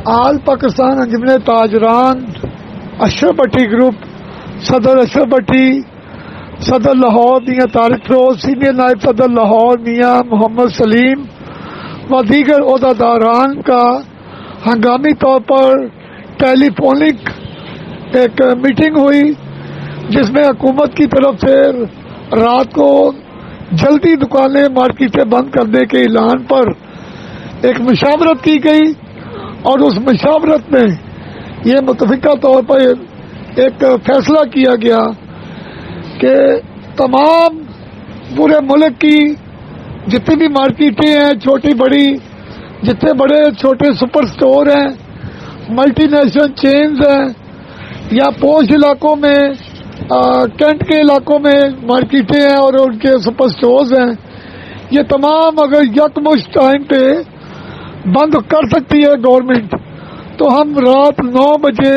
आल पाकिस्तान अंजुमन ताजरान अशरफ भट्टी group सदर अशरफ भट्टी, सदर लाहौर मियाँ तारिक फरोज, सीनियर नायब सदर लाहौर मियाँ मोहम्मद सलीम व दीगर ओहदेदारान का हंगामी तौर पर टेलीफोनिक एक मीटिंग हुई, जिसमें हुकूमत की तरफ से रात को जल्दी दुकानें मार्केटें बंद करने के ऐलान पर एक मुशावरत की गई और उस मुशावरत में ये मुतफिका तौर पर एक फैसला किया गया कि तमाम पूरे मुल्क की जितनी भी मार्केटें हैं, छोटी बड़ी, जितने बड़े छोटे सुपर स्टोर हैं, मल्टीनेशनल चेन्स हैं या पोश इलाकों में, कैंट के इलाकों में मार्केटें हैं और उनके सुपर स्टोर्स हैं, ये तमाम अगर यकमुश्त टाइम पे बंद कर सकती है गवर्नमेंट, तो हम रात 9 बजे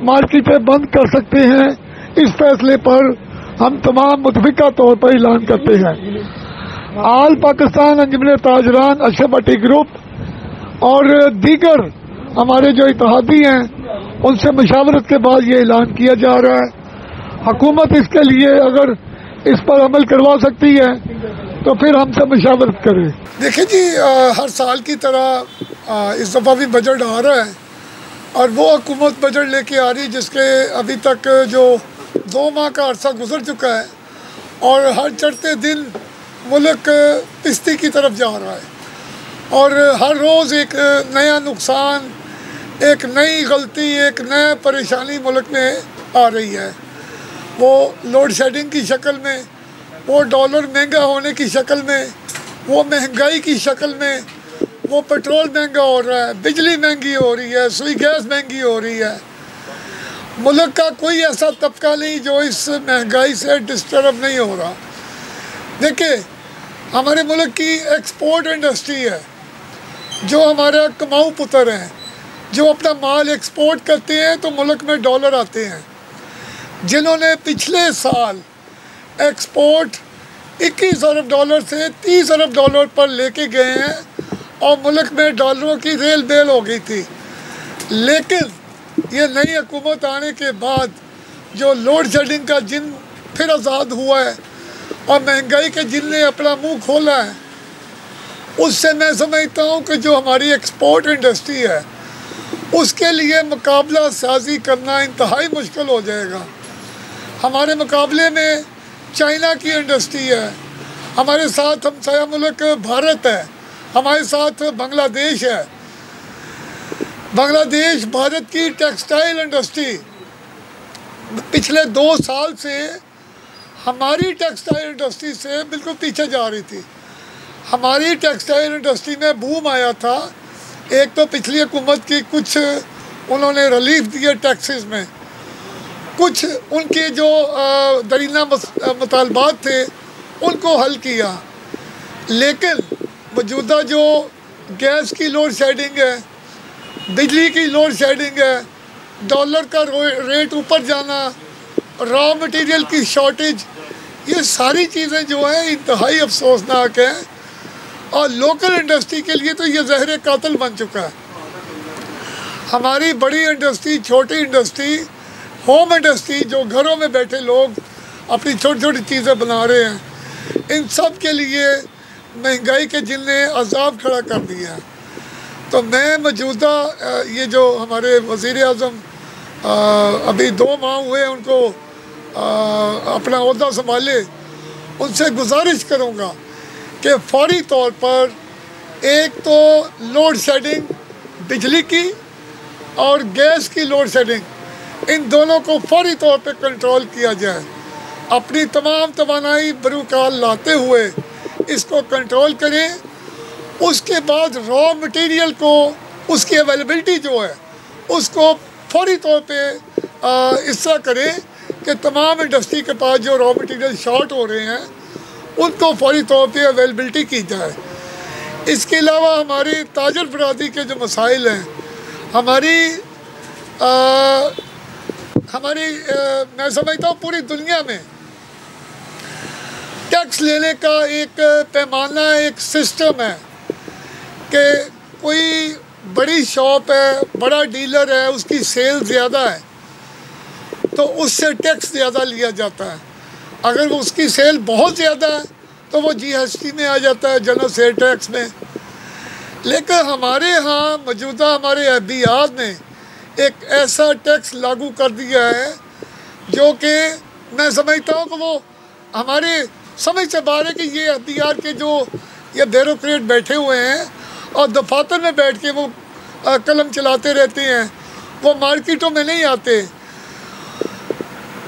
मार्केटें बंद कर सकते हैं। इस फैसले पर हम तमाम मुतफिका तौर पर ऐलान करते हैं। आल पाकिस्तान अंजुमन ताजरान अशरफ भट्टी ग्रुप और दीगर हमारे जो इत्तेहादी हैं, उनसे मुशावरत के बाद ये ऐलान किया जा रहा है। हुकूमत इसके लिए अगर इस पर अमल करवा सकती है तो फिर हमसे मुशावरत करें। देखिए जी, हर साल की तरह इस दफ़ा भी बजट आ रहा है और वो हुकूमत बजट लेके आ रही है जिसके अभी तक जो 2 माह का अरसा गुजर चुका है और हर चढ़ते दिन मुल्क पिस्ती की तरफ जा रहा है और हर रोज़ एक नया नुकसान, एक नई गलती, एक नया परेशानी मुल्क में आ रही है। वो लोड शेडिंग की शक्ल में, वो डॉलर महंगा होने की शक्ल में, वो महंगाई की शक्ल में, वो पेट्रोल महंगा हो रहा है, बिजली महंगी हो रही है, सुई गैस महंगी हो रही है। मुल्क का कोई ऐसा तबका नहीं जो इस महंगाई से डिस्टर्ब नहीं हो रहा। देखिए, हमारे मुल्क की एक्सपोर्ट इंडस्ट्री है, जो हमारे कमाऊ पुत्र हैं, जो अपना माल एक्सपोर्ट करते हैं तो मुल्क में डॉलर आते हैं। जिन्होंने पिछले साल एक्सपोर्ट 21 अरब डॉलर से 30 अरब डॉलर पर लेके गए हैं और मुल्क में डॉलरों की रेल बेल हो गई थी। लेकिन ये नई हुकूमत आने के बाद जो लोड शेडिंग का जिन फिर आज़ाद हुआ है और महंगाई के जिन ने अपना मुंह खोला है, उससे मैं समझता हूँ कि जो हमारी एक्सपोर्ट इंडस्ट्री है उसके लिए मुकाबला साजी करना इंतहाई मुश्किल हो जाएगा। हमारे मुकाबले में चाइना की इंडस्ट्री है, हमारे साथ हमसाया मुल्क भारत है, हमारे साथ बांग्लादेश है। बांग्लादेश भारत की टेक्सटाइल इंडस्ट्री पिछले 2 साल से हमारी टेक्सटाइल इंडस्ट्री से बिल्कुल पीछे जा रही थी। हमारी टेक्सटाइल इंडस्ट्री में बूम आया था। एक तो पिछली हुकूमत की कुछ उन्होंने रिलीफ दिए टैक्सेस में, कुछ उनके जो दरीना मुतालबात थे उनको हल किया, लेकिन मौजूदा जो गैस की लोड शेडिंग है, बिजली की लोड शेडिंग है, डॉलर का रेट ऊपर जाना, रॉ मटेरियल की शॉर्टेज, ये सारी चीज़ें जो हैं इंतहाई अफसोसनाक हैं और लोकल इंडस्ट्री के लिए तो ये जहर कातिल बन चुका है। हमारी बड़ी इंडस्ट्री, छोटी इंडस्ट्री, होम इंडस्ट्री, जो घरों में बैठे लोग अपनी छोटी छोटी चीज़ें बना रहे हैं, इन सब के लिए महंगाई के जिन ने अजाब खड़ा कर दिया है। तो मैं मौजूदा ये जो हमारे वज़ीर आज़म अभी 2 माह हुए उनको अपना ओहदा संभाले, उनसे गुजारिश करूँगा कि फौरी तौर पर एक तो लोड शेडिंग, बिजली की और गैस की लोड शेडिंग, इन दोनों को फौरी तौर पर कंट्रोल किया जाए। अपनी तमाम तवानाई बरूकाल लाते हुए इसको कंट्रोल करें। उसके बाद रॉ मटेरियल को, उसकी अवेलेबिलिटी जो है उसको फौरी तौर पे इस तरह करें कि तमाम इंडस्ट्री के पास जो रॉ मटेरियल शॉर्ट हो रहे हैं उनको फौरी तौर पे अवेलेबिलिटी की जाए। इसके अलावा हमारी ताजर बरादरी के जो मसाइल हैं, मैं समझता हूँ पूरी दुनिया में टैक्स लेने का एक पैमाना, एक सिस्टम है कि कोई बड़ी शॉप है, बड़ा डीलर है, उसकी सेल ज़्यादा है तो उससे टैक्स ज़्यादा लिया जाता है। अगर वो उसकी सेल बहुत ज़्यादा है तो वो GST में आ जाता है, जनरल सेल टैक्स में। लेकिन हमारे यहाँ मौजूदा हमारे FBR ने एक ऐसा टैक्स लागू कर दिया है जो कि मैं समझता हूँ कि वो हमारे समझ से बाहर है कि ये FBR के जो ये ब्यूरोक्रेट बैठे हुए हैं और दफातर में बैठ के वो कलम चलाते रहते हैं, वो मार्केटों में नहीं आते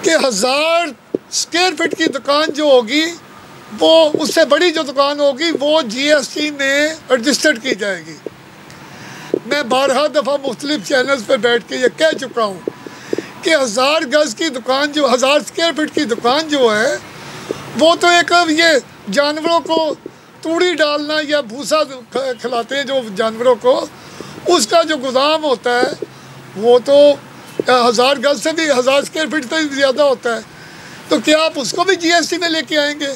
कि 1000 स्क्वायर फीट की दुकान जो होगी वो उससे बड़ी जो दुकान होगी वो GST में रजिस्टर्ड की जाएगी। मैं 12 दफ़ा मुख्तलिफ चैनल्स पर बैठ के ये कह चुका हूँ कि 1000 गज़ की दुकान जो 1000 स्क्वायर फीट की दुकान जो है वो तो एक ये जानवरों को तूड़ी डालना या भूसा खिलाते हैं जो जानवरों को, उसका जो गोदाम होता है वो तो 1000 गज़ से भी 1000 स्क्वायर फीट से भी ज़्यादा होता है। तो क्या आप उसको भी GST में लेके आएंगे?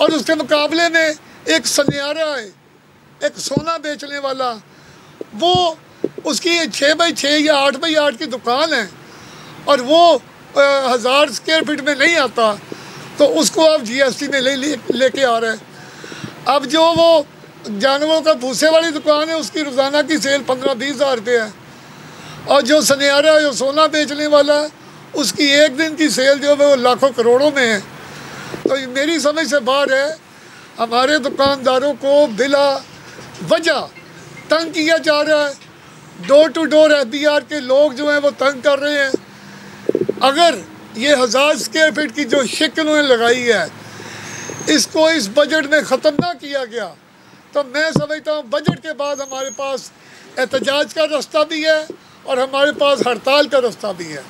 और उसके मुकाबले में एक सनियारा है, एक सोना बेचने वाला, वो उसकी 6 बाई 6 या 8 बाई 8 की दुकान है और वो 1000 स्क्वायर फीट में नहीं आता तो उसको आप GST में लेके आ रहे हैं। अब जो वो जानवरों का भूसे वाली दुकान है उसकी रोज़ाना की सेल 15-20 हज़ार रुपये है और जो सनियारा जो सोना बेचने वाला है उसकी एक दिन की सेल जो है वो लाखों करोड़ों में है। तो मेरी समझ से बाहर है, हमारे दुकानदारों को बिला वजह तंग किया जा रहा है। डोर टू डोर FBR के लोग जो हैं वो तंग कर रहे हैं। अगर ये 1000 स्क्वायर फीट की जो शिक उन्होंने लगाई है इसको इस बजट में ख़त्म ना किया गया तो मैं समझता हूँ बजट के बाद हमारे पास एहतजाज का रास्ता भी है और हमारे पास हड़ताल का रास्ता भी है।